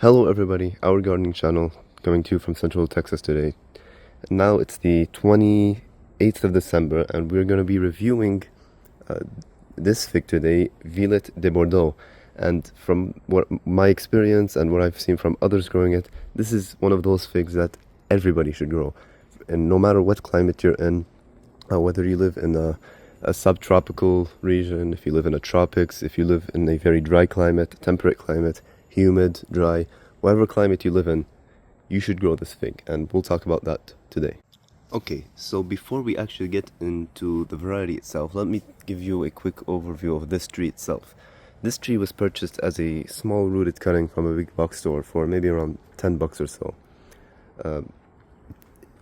Hello everybody, our gardening channel coming to you from Central Texas today. Now it's the 28th of December and we're going to be reviewing uh, this fig today, Violet de Bordeaux. And from what my experience and what I've seen from others growing it, this is one of those figs that everybody should grow. And no matter what climate you're in, whether you live in a subtropical region, if you live in a tropics, if you live in a very dry climate, temperate climate, humid, dry, whatever climate you live in, you should grow this fig, and we'll talk about that today. Okay, so before we actually get into the variety itself, let me give you a quick overview of this tree itself. This tree was purchased as a small rooted cutting from a big box store for maybe around $10 or so.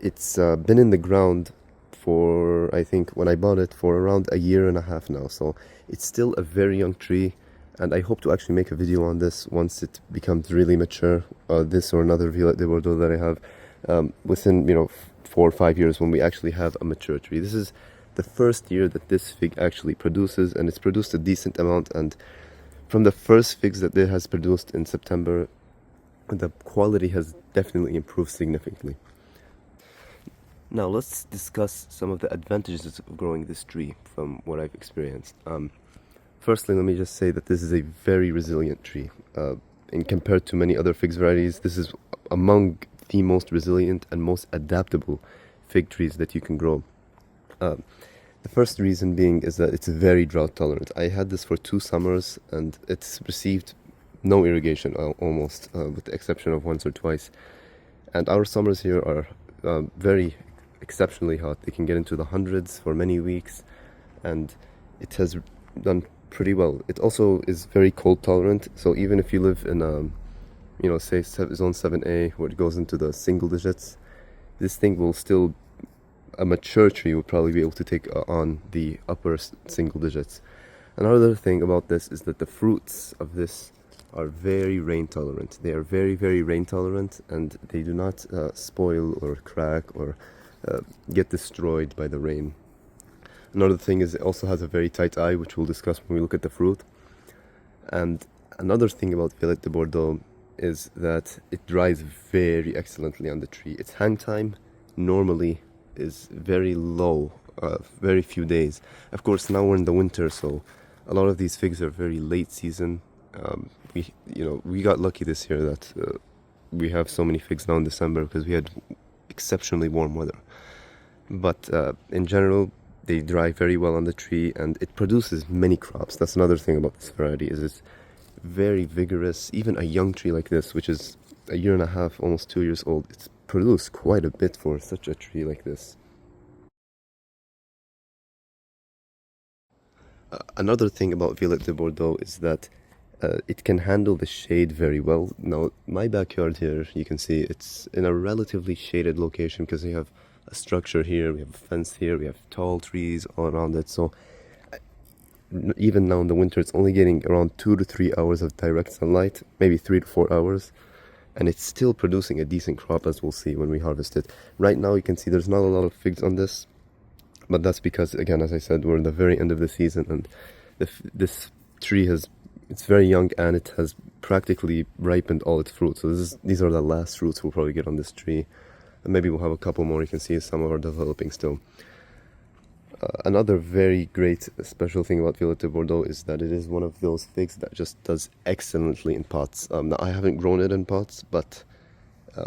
It's been in the ground for, I think, when I bought it, for around a year and a half now, so it's still a very young tree. And I hope to actually make a video on this once it becomes really mature, this or another Violet de Bordeaux that I have, within, 4 or 5 years when we actually have a mature tree. This is the first year that this fig actually produces, and it's produced a decent amount. And from the first figs that it has produced in September, the quality has definitely improved significantly. Now let's discuss some of the advantages of growing this tree from what I've experienced. Firstly, let me just say that this is a very resilient tree. And compared to many other figs varieties, this is among the most resilient and most adaptable fig trees that you can grow. The first reason being is that it's very drought tolerant. I had this for 2 summers and it's received no irrigation almost, with the exception of once or twice. And our summers here are very exceptionally hot. They can get into the hundreds for many weeks, and it has done pretty well. It also is very cold tolerant, so even if you live in say zone 7A where it goes into the single digits, this thing will still, a mature tree will probably be able to take on the upper single digits. Another thing about this is that the fruits of this are very rain tolerant. They are very, very rain tolerant, and they do not spoil or crack or get destroyed by the rain. Another thing is it also has a very tight eye, which we'll discuss when we look at the fruit. And another thing about Violet de Bordeaux is that it dries very excellently on the tree. Its hang time normally is very low, very few days. Of course, now we're in the winter, so a lot of these figs are very late season. We got lucky this year that we have so many figs now in December because we had exceptionally warm weather. But in general, they dry very well on the tree, and it produces many crops. That's another thing about this variety, is it's very vigorous. Even a young tree like this, which is a year and a half, almost 2 years old, it's produced quite a bit for such a tree like this. Another thing about Violet de Bordeaux is that it can handle the shade very well. Now, my backyard here, you can see it's in a relatively shaded location because we have a structure here, we have a fence here, we have tall trees all around it. So even now in the winter, it's only getting around 2 to 3 hours of direct sunlight, maybe 3 to 4 hours, and it's still producing a decent crop, as we'll see when we harvest it. Right now you can see there's not a lot of figs on this, but that's because, again, as I said, we're in the very end of the season, and this tree it's very young and it has practically ripened all its fruit. So these are the last fruits we'll probably get on this tree. And maybe we'll have a couple more. You can see some of are developing still. Another very great special thing about Violet de Bordeaux is that it is one of those figs that just does excellently in pots. Now, I haven't grown it in pots, but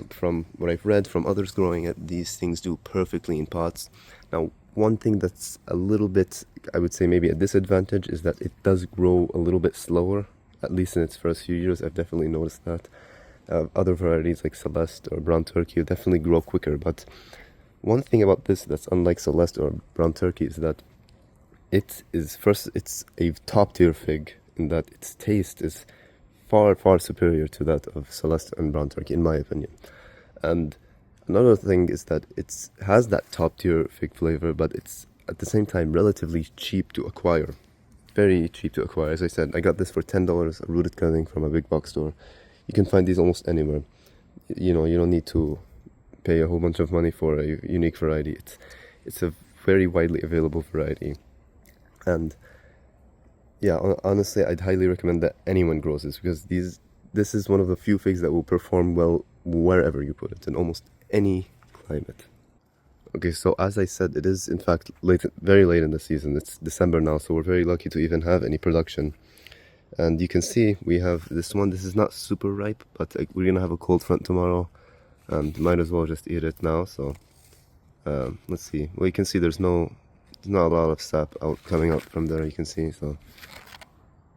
from what I've read from others growing it, these things do perfectly in pots. Now, one thing that's a little bit, I would say maybe a disadvantage, is that it does grow a little bit slower, at least in its first few years. I've definitely noticed that. Other varieties like Celeste or Brown Turkey definitely grow quicker, but one thing about this that's unlike Celeste or Brown Turkey is that it's a top tier fig in that its taste is far, far superior to that of Celeste and Brown Turkey, in my opinion. And another thing is that it has that top tier fig flavor, but it's at the same time relatively cheap to acquire. Very cheap to acquire. As I said, I got this for $10, a rooted cutting from a big box store. You can find these almost anywhere. You don't need to pay a whole bunch of money for a unique variety. It's a very widely available variety. And yeah, honestly, I'd highly recommend that anyone grows this, because this is one of the few figs that will perform well wherever you put it, in almost any climate. Okay, so as I said, it is in fact late, very late in the season. It's December now, so we're very lucky to even have any production. And you can see we have this one. This is not super ripe, but we're gonna have a cold front tomorrow, and might as well just eat it now. So let's see. Well, you can see there's not a lot of sap coming out from there. You can see, so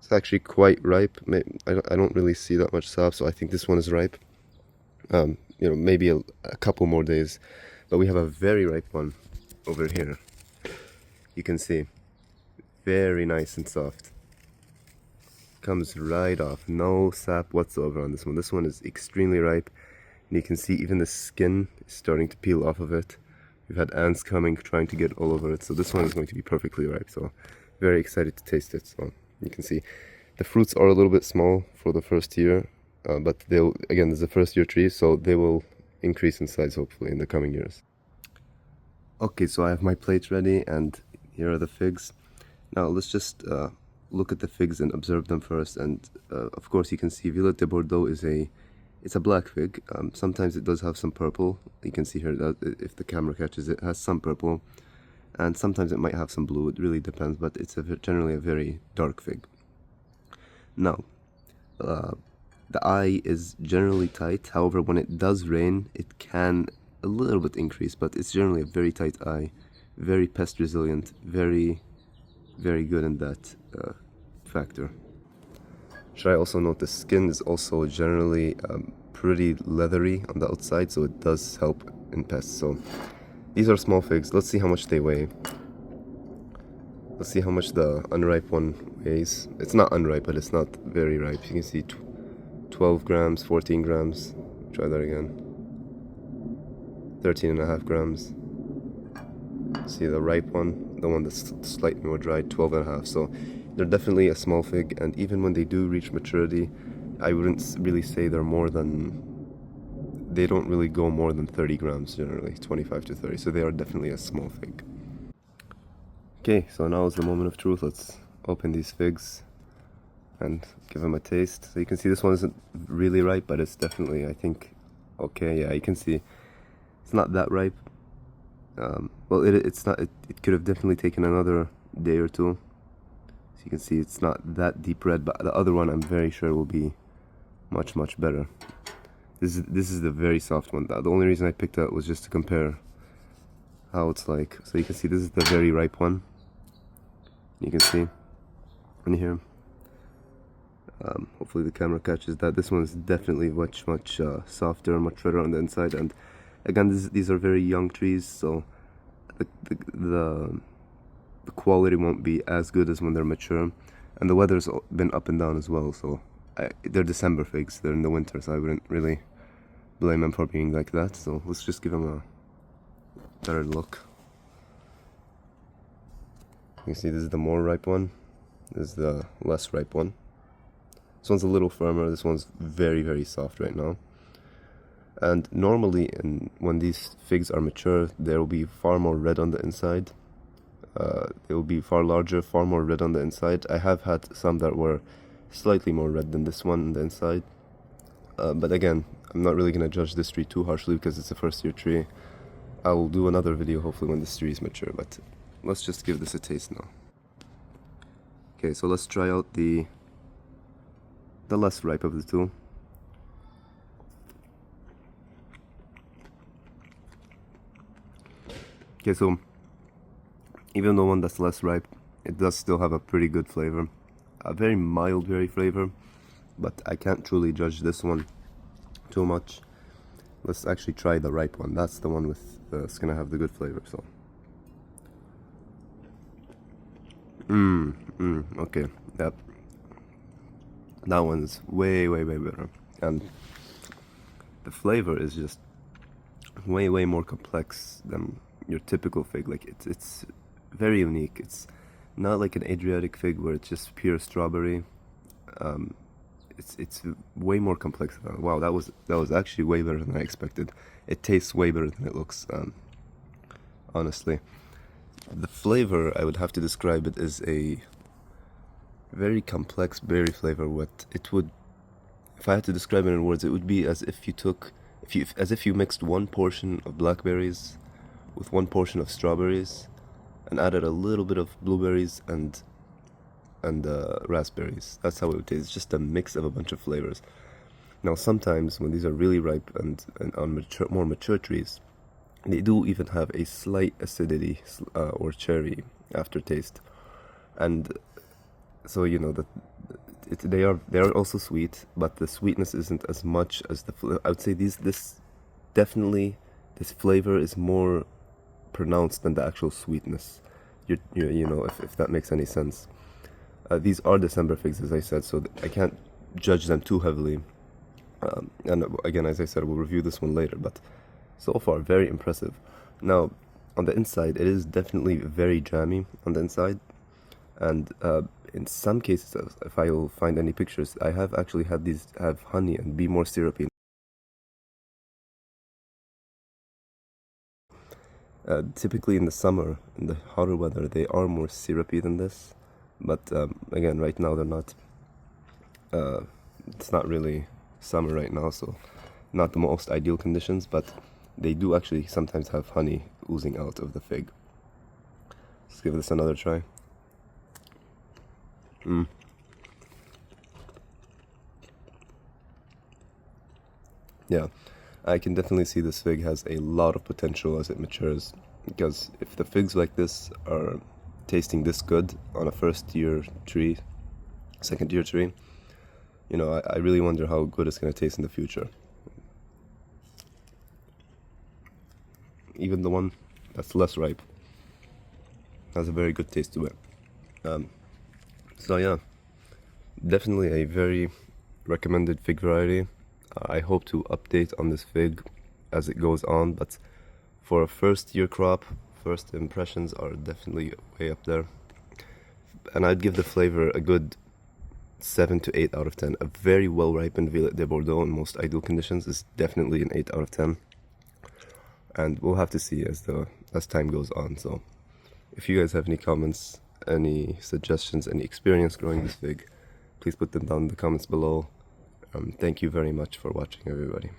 it's actually quite ripe. I don't really see that much sap, so I think this one is ripe. You know, maybe a couple more days. But we have a very ripe one over here. You can see, very nice and soft. Comes right off, no sap whatsoever on this one. This one is extremely ripe, and you can see even the skin is starting to peel off of it. We've had ants coming, trying to get all over it, so this one is going to be perfectly ripe. So very excited to taste it. So you can see the fruits are a little bit small for the first year, but they'll, again, this is a first year tree, so they will increase in size hopefully in the coming years. Okay, so I have my plate ready, and here are the figs. Now let's just look at the figs and observe them first. And of course you can see Violet de Bordeaux is it's a black fig. Sometimes it does have some purple. You can see here that if the camera catches it, has some purple, and sometimes it might have some blue. It really depends, but it's generally a very dark fig. Now the eye is generally tight. However, when it does rain, it can a little bit increase, but it's generally a very tight eye, very pest resilient, very good in that factor. Should I also note the skin is also generally pretty leathery on the outside, so it does help in pests. So these are small figs. Let's see how much they weigh. Let's see how much the unripe one weighs. It's not unripe, but it's not very ripe. You can see 12 grams, 14 grams. Try that again. 13.5 grams. See the ripe one, the one that's slightly more dried, 12.5. So they're definitely a small fig, and even when they do reach maturity, I wouldn't really say they don't really go more than 30 grams generally, 25 to 30. So they are definitely a small fig. Okay, so now is the moment of truth. Let's open these figs and give them a taste. So you can see this one isn't really ripe, but it's definitely, I think, okay. Yeah, you can see it's not that ripe. Well, it's not. It could have definitely taken another day or two. So you can see it's not that deep red, but the other one I'm very sure will be much better. This is the very soft one. The only reason I picked it was just to compare how it's like. So you can see this is the very ripe one. You can see in here. Hopefully the camera catches that. This one is definitely much softer, much redder on the inside. And again, these are very young trees, so the quality won't be as good as when they're mature. And the weather's been up and down as well, so they're December figs. They're in the winter, so I wouldn't really blame them for being like that. So let's just give them a better look. You can see this is the more ripe one. This is the less ripe one. This one's a little firmer. This one's very soft right now. And normally, when these figs are mature, there will be far more red on the inside. They will be far larger, far more red on the inside. I have had some that were slightly more red than this one on the inside. But again, I'm not really going to judge this tree too harshly because it's a first year tree. I will do another video hopefully when this tree is mature, but let's just give this a taste now. Okay, so let's try out the less ripe of the two. Okay, so even the one that's less ripe, it does still have a pretty good flavor. A very mild berry flavor, but I can't truly judge this one too much. Let's actually try the ripe one. That's the one with it's gonna have the good flavor. So okay, yep, that one's way better, and the flavor is just way more complex than your typical fig. Like it's very unique. It's not like an Adriatic fig where it's just pure strawberry. It's way more complex. Wow, that was actually way better than I expected. It tastes way better than it looks. Honestly, the flavor, I would have to describe it as a very complex berry flavor. if I had to describe it in words, it would be as if you mixed one portion of blackberries with one portion of strawberries and added a little bit of blueberries and raspberries. That's how it would taste. It's just a mix of a bunch of flavors. Now, sometimes when these are really ripe and on more mature trees, they do even have a slight acidity or cherry aftertaste, and so they are also sweet, but the sweetness isn't as much as I would say this flavor is more pronounced than the actual sweetness. If that makes any sense. These are December figs, as I said, so I can't judge them too heavily. And again, as I said, we'll review this one later, but so far, very impressive. Now, on the inside, it is definitely very jammy on the inside, and in some cases, if I will find any pictures, I have actually had these have honey and be more syrupy. Typically in the summer, in the hotter weather, they are more syrupy than this, but again, right now they're not. It's not really summer right now, so not the most ideal conditions, but they do actually sometimes have honey oozing out of the fig. Let's give this another try. Yeah, I can definitely see this fig has a lot of potential as it matures, because if the figs like this are tasting this good on a first year tree, second year tree, I really wonder how good it's going to taste in the future. Even the one that's less ripe has a very good taste to it. So yeah, definitely a very recommended fig variety. I hope to update on this fig as it goes on, but for a first year crop, first impressions are definitely way up there. And I'd give the flavor a good 7 to 8 out of 10. A very well ripened Violet de Bordeaux in most ideal conditions is definitely an 8 out of 10. And we'll have to see as time goes on. So if you guys have any comments, any suggestions, any experience growing this fig, please put them down in the comments below. Thank you very much for watching, everybody.